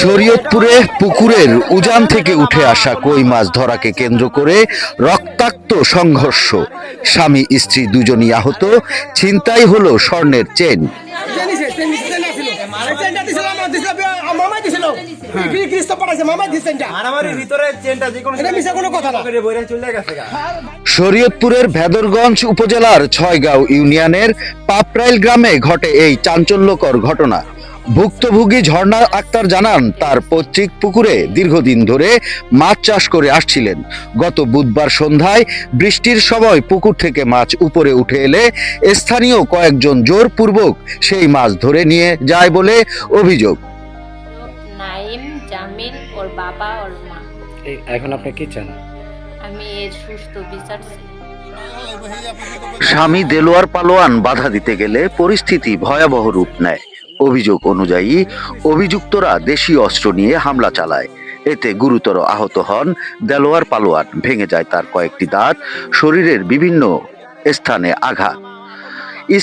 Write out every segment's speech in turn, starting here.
শরীয়তপুরে পুকুরের উজান থেকে উঠে আসা কই মাছ ধরাকে কেন্দ্র করে রক্তাক্ত সংঘর্ষ। স্বামী স্ত্রী দুজনই আহত। ছিনতাই হলো স্বর্ণের চেন। শরীয়তপুরের ভেদরগঞ্জ উপজেলার ছয়গাঁও ইউনিয়নের পাপরাইল গ্রামে ঘটে এই চাঞ্চল্যকর ঘটনা। ভুক্তভোগী ঝর্ণা আক্তার জানান, তার পৈতৃক পুকুরে দীর্ঘদিন ধরে মাছ চাষ করে আসছিলেন। গত বুধবার সন্ধ্যায় বৃষ্টির সময় পুকুর থেকে মাছ উপরে উঠে এলে স্থানীয় কয়েকজন জোরপূর্বক সেই মাছ ধরে নিয়ে যায় বলে অভিযোগ। নাইম, জামিল, ওর বাবা, ওর মা। এখন আপনি কি চান? আমি এর সুস্থ বিচার চাই। স্বামী দেলোয়ার পালোয়ান বাধা দিতে গেলে পরিস্থিতি ভয়াবহ রূপ নেয়। অভিযোগ অনুযায়ী অভিযুক্তরা দেশীয় অস্ত্র নিয়ে হামলা চালায়। এতে গুরুতর আহত হন দেলোয়ার পালোয়ান। ভেঙে যায় তার কয়েকটি দাঁত, শরীরের বিভিন্ন স্থানে আঘাত।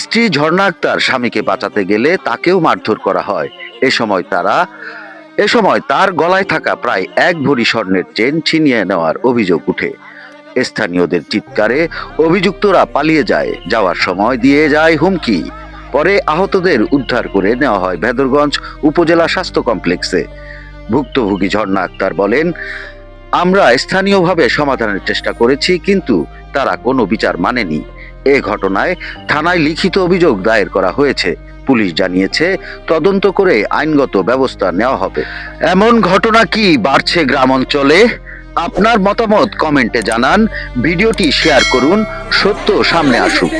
স্ত্রী ঝর্ণা আক্তার স্বামীকে বাঁচাতে গেলে তাকেও মারধর করা হয়। এ সময় তার গলায় থাকা প্রায় 1 ভরি স্বর্ণের চেন ছিনিয়ে নেওয়ার অভিযোগ উঠে। স্থানীয়দের চিৎকারে অভিযুক্তরা পালিয়ে যায়। যাওয়ার সময় দিয়ে যায় হুমকি। পরে আহতদের উদ্ধার করে নেওয়া হয় ভেদরগঞ্জ উপজেলা স্বাস্থ্য কমপ্লেক্সে। ভুক্তভোগী ঝর্ণা আক্তার বলেন, আমরা স্থানীয়ভাবে সমাধানের চেষ্টা করেছি, কিন্তু তারা কোনো বিচার মানেনি। এ ঘটনায় থানায় লিখিত অভিযোগ দায়ের করা হয়েছে। পুলিশ জানিয়েছে, তদন্ত করে আইনগত ব্যবস্থা নেওয়া হবে। এমন ঘটনা কি বাড়ছে গ্রাম অঞ্চলে? আপনার মতামত কমেন্টে জানান। ভিডিওটি শেয়ার করুন, সত্য সামনে আসুক।